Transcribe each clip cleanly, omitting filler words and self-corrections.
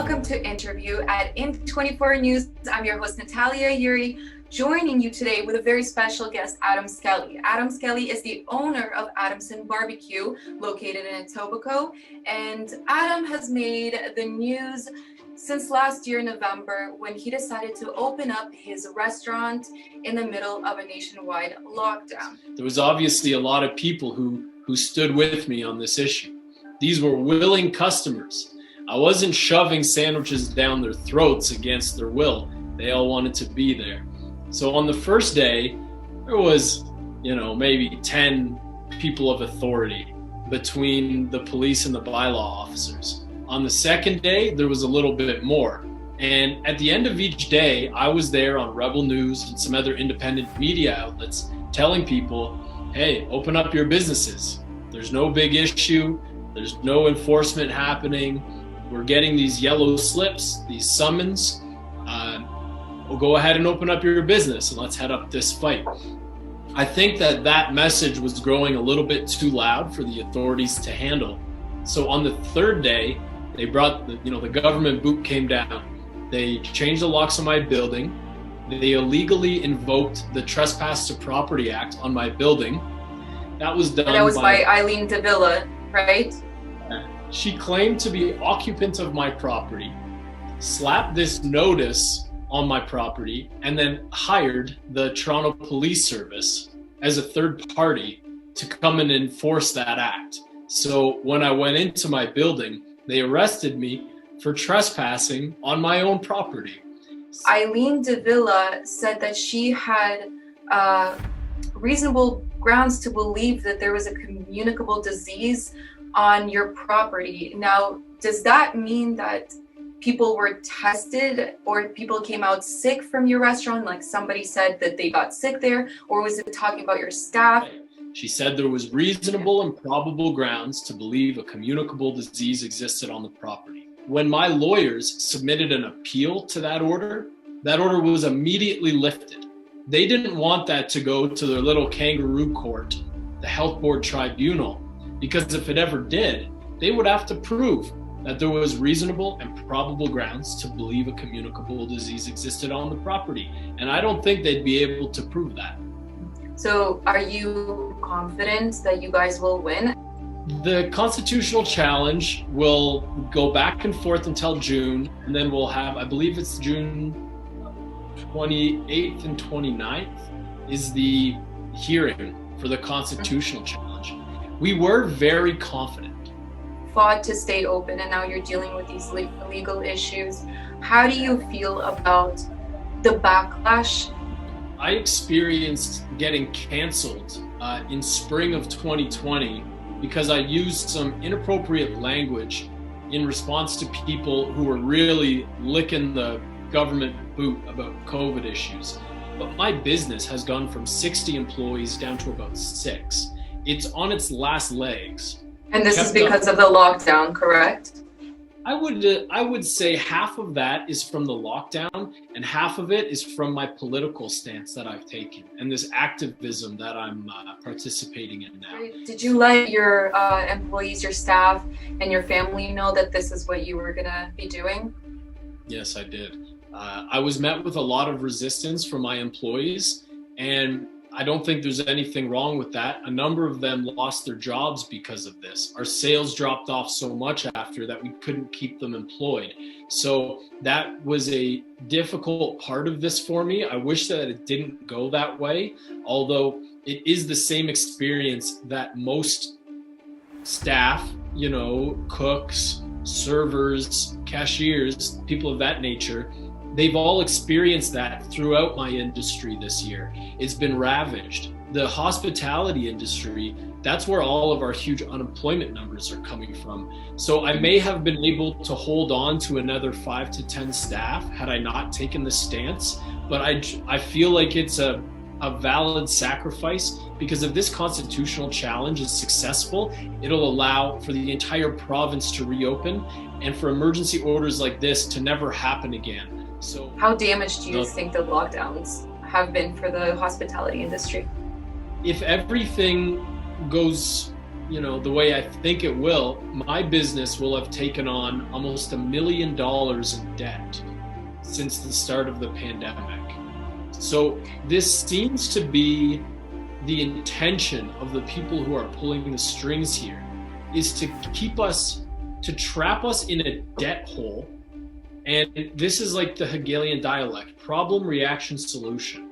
welcome to Interview at INN24 News. I'm your host, Natalia Yuri, joining you today with a very special guest, Adam Skelly. Adam Skelly is the owner of Adamson BBQ, located in Etobicoke, and Adam has made the news since last year, November, when he decided to open up his restaurant in the middle of a nationwide lockdown. There was obviously a lot of people who stood with me on this issue. These were willing customers. I wasn't shoving sandwiches down their throats against their will. They all wanted to be there. So on the first day, there was, maybe 10 people of authority between the police and the bylaw officers. On the second day, there was a little bit more. And at the end of each day, I was there on Rebel News and some other independent media outlets telling people, hey, open up your businesses. There's no big issue. There's no enforcement happening. We're getting these yellow slips, these summons. We'll go ahead and open up your business and let's head up this fight. I think that message was growing a little bit too loud for the authorities to handle. So on the third day, they brought the government boot came down. They changed the locks on my building. They illegally invoked the Trespass to Property Act on my building. That was done. That was by Eileen de Villa, right? She claimed to be occupant of my property, slapped this notice on my property, and then hired the Toronto Police Service as a third party to come and enforce that act. So when I went into my building, they arrested me for trespassing on my own property. Eileen de Villa said that she had reasonable grounds to believe that there was a communicable disease on your property. Now, does that mean that people were tested or people came out sick from your restaurant? Like somebody said that they got sick there, or was it talking about your staff? She said there was reasonable and probable grounds to believe a communicable disease existed on the property. When my lawyers submitted an appeal to that order was immediately lifted. They didn't want that to go to their little kangaroo court, the health board tribunal, because if it ever did, they would have to prove that there was reasonable and probable grounds to believe a communicable disease existed on the property. And I don't think they'd be able to prove that. So are you confident that you guys will win? The constitutional challenge will go back and forth until June, and then we'll have, I believe it's June 28th and 29th is the hearing for the constitutional challenge. We were very confident. Fought to stay open, and now you're dealing with these legal issues. How do you feel about the backlash? I experienced getting canceled in spring of 2020 because I used some inappropriate language in response to people who were really licking the government boot about COVID issues. But my business has gone from 60 employees down to about 6. It's on its last legs. And this is because of the lockdown, correct? I would say half of that is from the lockdown and half of it is from my political stance that I've taken and this activism that I'm participating in now. Did you let your employees, your staff, and your family know that this is what you were gonna be doing? Yes, I did. I was met with a lot of resistance from my employees, and I don't think there's anything wrong with that. A number of them lost their jobs because of this. Our sales dropped off so much after that we couldn't keep them employed. So that was a difficult part of this for me. I wish that it didn't go that way, although it is the same experience that most staff, cooks, servers, cashiers, people of that nature, they've all experienced that throughout my industry this year. It's been ravaged. The hospitality industry, that's where all of our huge unemployment numbers are coming from. So I may have been able to hold on to another 5 to 10 staff had I not taken the stance, but I feel like it's a valid sacrifice because if this constitutional challenge is successful, it'll allow for the entire province to reopen and for emergency orders like this to never happen again. So, how damaged do you think the lockdowns have been for the hospitality industry? If everything goes the way I think it will, my business will have taken on almost $1 million in debt since the start of the pandemic. So this seems to be the intention of the people who are pulling the strings here, is to trap us in a debt hole. And this is like the Hegelian dialect: problem, reaction, solution.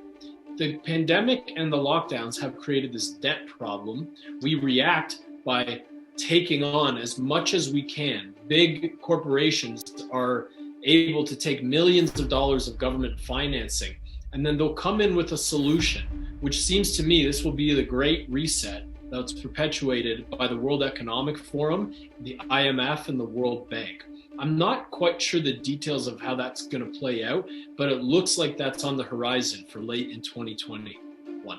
The pandemic and the lockdowns have created this debt problem. We react by taking on as much as we can. Big corporations are able to take millions of dollars of government financing, and then they'll come in with a solution, which seems to me this will be the great reset that's perpetuated by the World Economic Forum, the IMF, and the World Bank. I'm not quite sure the details of how that's going to play out, but it looks like that's on the horizon for late in 2021.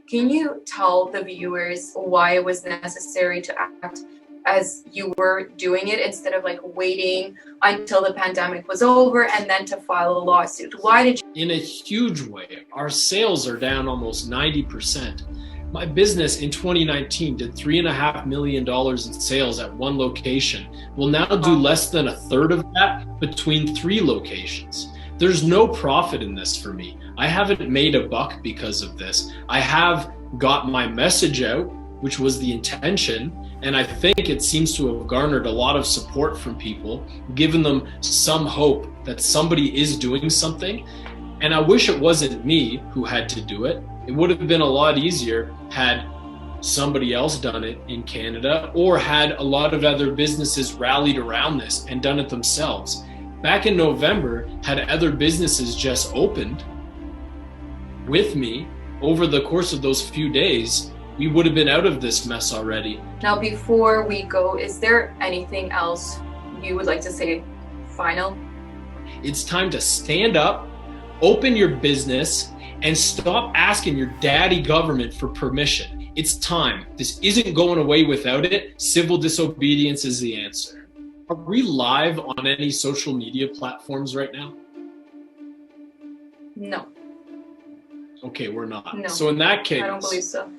Can you tell the viewers why it was necessary to act as you were doing it instead of like waiting until the pandemic was over and then to file a lawsuit? Why did you? In a huge way, our sales are down almost 90%. My business in 2019 did $3.5 million in sales at one location. We'll now do less than a third of that between 3 locations. There's no profit in this for me. I haven't made a buck because of this. I have got my message out, which was the intention, and I think it seems to have garnered a lot of support from people, given them some hope that somebody is doing something. And I wish it wasn't me who had to do it. It would have been a lot easier had somebody else done it in Canada, or had a lot of other businesses rallied around this and done it themselves. Back in November, had other businesses just opened with me over the course of those few days, we would have been out of this mess already. Now, before we go, is there anything else you would like to say final? It's time to stand up, open your business, and stop asking your daddy government for permission. It's time. This isn't going away without it. Civil disobedience is the answer. Are we live on any social media platforms right now? No. Okay, we're not. No. So in that case, I don't believe so.